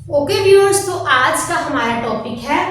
Okay viewers, तो आज का हमारा टॉपिक है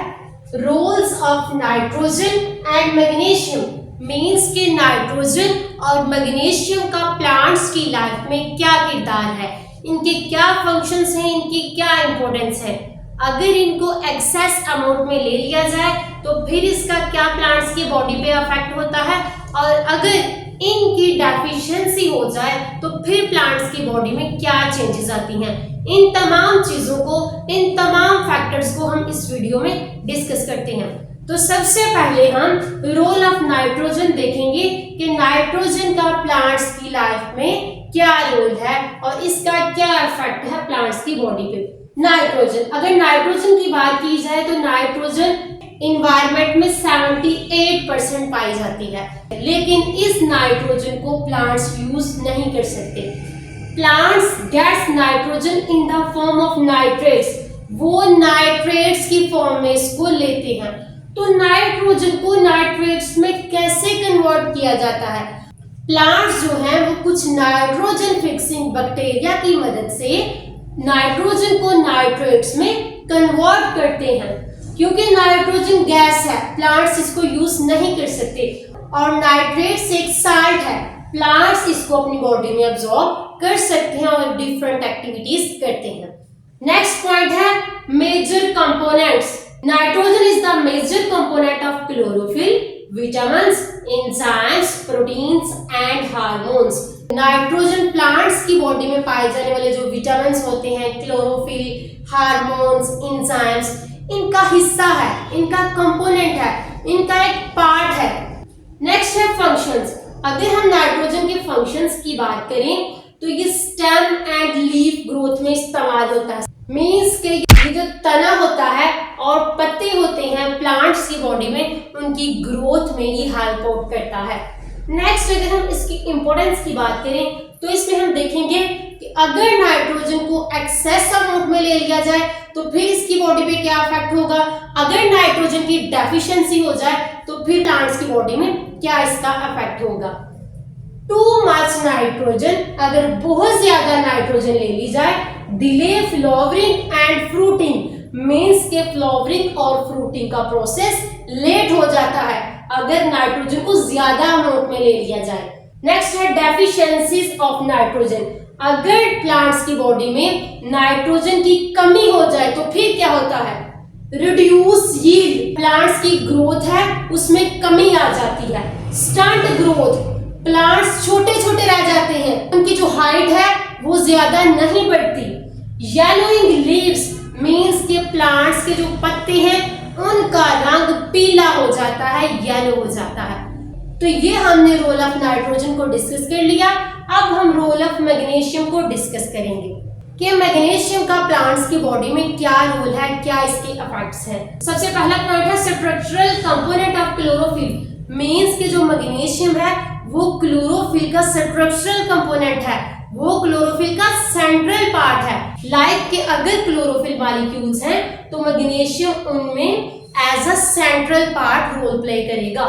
roles of nitrogen and magnesium. Means के नाइट्रोजन और मैग्नीशियम का प्लांट्स की लाइफ में क्या किरदार है, इनके क्या फंक्शंस हैं, इनकी क्या इंपॉर्टेंस है। अगर इनको एक्सेस अमाउंट में ले लिया जाए तो फिर इसका क्या प्लांट्स की बॉडी पे अफेक्ट होता है, और अगर इनकी डेफिशिएंसी हो जाए तो फिर प्लांट्स की बॉडी में क्या चेंजेस आती हैं। इन तमाम चीजों को, इन तमाम फैक्टर्स को हम इस वीडियो में डिस्कस करते हैं। तो सबसे पहले हम रोल ऑफ नाइट्रोजन देखेंगे कि नाइट्रोजन का प्लांट्स की लाइफ में क्या रोल है और इसका क्या इफेक्ट है प्लांट्स की बॉडी पे। नाइट्रोजन, अगर नाइट्रोजन की बात की जाए तो नाइट्रोजन इन्वायरमेंट में 78% पाई जाती है, लेकिन इस नाइट्रोजन को प्लांट्स यूज नहीं कर सकते। Plants gets nitrogen in the form of nitrates, वो नाइट्रेट्स की फॉर्म में इसको लेते हैं। तो नाइट्रोजन को नाइट्रेट्स में कैसे कन्वर्ट किया जाता है? प्लांट्स जो हैं वो कुछ नाइट्रोजन फिक्सिंग बैक्टीरिया की मदद से नाइट्रोजन को नाइट्रेट्स में कन्वर्ट करते हैं। क्योंकि नाइट्रोजन गैस है, प्लांट्स इसको यूज नहीं कर सकते, और नाइट्रेट्स एक साल्ट है, प्लांट्स इसको अपनी बॉडी में अब्सॉर्ब कर सकते हैं और डिफरेंट एक्टिविटीज करते हैं। नेक्स्ट पॉइंट है major components. Nitrogen is the major component of chlorophyll, vitamins, enzymes, proteins and hormones. Nitrogen plants की बॉडी में पाए जाने वाले जो विटामिन्स होते हैं, क्लोरोफिल, हार्मोन्स, एंजाइम्स, इनका हिस्सा है, इनका कंपोनेंट है, इनका एक पार्ट है। नेक्स्ट है फंक्शंस। अगर हम नाइट्रोजन के फंक्शंस की बात करें तो ये स्टेम एंड लीफ ग्रोथ में इस्तेमाल होता है। मींस के ये जो तना होता है और पत्ते होते हैं प्लांट्स की बॉडी में, उनकी ग्रोथ में ये हेल्प आउट करता है। नेक्स्ट अगर हम इसकी इंपॉर्टेंस की बात करें तो इसमें हम देखेंगे कि अगर नाइट्रोजन को एक्सेस अमाउंट में ले लिया जाए तो फिर इसकी बॉडी पे क्या इफेक्ट होगा। अगर नाइट्रोजन की डेफिशिएंसी हो जाए तो फिर प्लांट्स की बॉडी में क्या इसका इफेक्ट होगा। टू मच नाइट्रोजन, अगर बहुत ज्यादा नाइट्रोजन ले ली जाए, delay flowering and fruiting. Means के फ्लावरिंग और फ्रूटिंग का प्रोसेस लेट हो जाता है अगर नाइट्रोजन को ज्यादा अमाउंट में ले लिया जाए। नेक्स्ट है डेफिशिएंसीज ऑफ नाइट्रोजन। अगर प्लांट्स की बॉडी में नाइट्रोजन की कमी हो जाए तो फिर क्या होता है? रिड्यूस यील्ड, प्लांट्स की ग्रोथ है उसमें कमी आ जाती है। स्टंट ग्रोथ, प्लांट्स छोटे छोटे रह जाते हैं, उनकी जो हाइट है वो ज्यादा नहीं बढ़ती। येलोइंग लीव्स, मींस के प्लांट्स के जो पत्ते हैं उनका रंग पीला हो जाता है, येलो हो जाता है। तो ये हमने रोल ऑफ नाइट्रोजन को डिस्कस कर लिया। अब हम रोल ऑफ मैग्नीशियम को डिस्कस करेंगे कि मैग्नीशियम का प्लांट्स की बॉडी में क्या रोल है, क्या इसके इफेक्ट्स हैं। सबसे पहला पॉइंट है structural component of chlorophyll. Means के जो मैग्नीशियम है वो क्लोरोफिल का स्ट्रक्चरल कंपोनेंट है, वो क्लोरोफिल का सेंट्रल पार्ट है। लाइक के अगर क्लोरोफिल मॉलिक्यूल्स हैं तो मैग्नीशियम उनमें as a central part role play करेगा।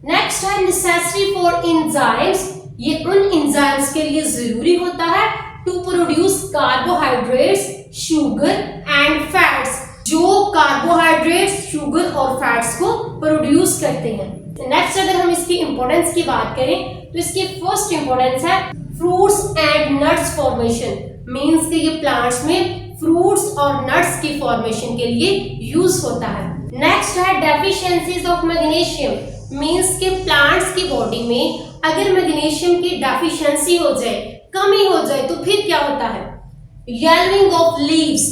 नेक्स्ट है नेसेसरी फॉर एंजाइम्स। ये उन एंजाइम्स के लिए जरूरी होता है to produce carbohydrates, sugar and fats, जो कार्बोहाइड्रेट्स, शुगर और फैट्स को प्रोड्यूस करते हैं। नेक्स्ट अगर हम इसकी इंपॉर्टेंस की बात करें तो इसकी फर्स्ट इंपॉर्टेंस है fruits and nuts formation. Means के ये प्लांट्स में फ्रूट्स और नट्स की फॉर्मेशन के लिए यूज होता है। नेक्स्ट है डेफिशिएंसीज ऑफ मैग्नीशियम। मींस के प्लांट्स की बॉडी में अगर मैग्नीशियम की डेफिशिएंसी हो जाए, कमी हो जाए, तो फिर क्या होता है? येलोइंग ऑफ लीव्स,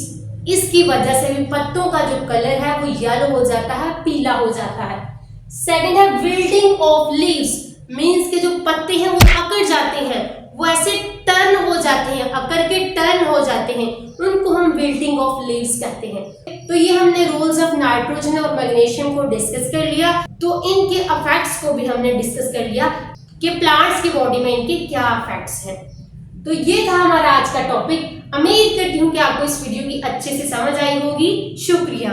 इसकी वजह से भी पत्तों का जो कलर है वो येलो हो जाता है, पीला हो जाता है। सेकंड है विल्टिंग ऑफ लीव्स। मींस के जो पत्ते हैं वो अकड़ जाते हैं, वो ऐसे टर्न हो जाते हैं, अकड़ के टर्न हो जाते हैं, उनको हम विल्टिंग ऑफ लीव्स कहते हैं। तो ये हमने रोल्स ऑफ नाइट्रोजन और मैग्नीशियम को डिस्कस कर लिया। तो इनके इफेक्ट्स को भी हमने डिस्कस कर लिया कि प्लांट्स की बॉडी में इनके क्या इफेक्ट्स हैं। तो ये था हमारा आज का टॉपिक। उम्मीद करती हूँ कि आपको इस वीडियो की अच्छे से समझ आई होगी। शुक्रिया।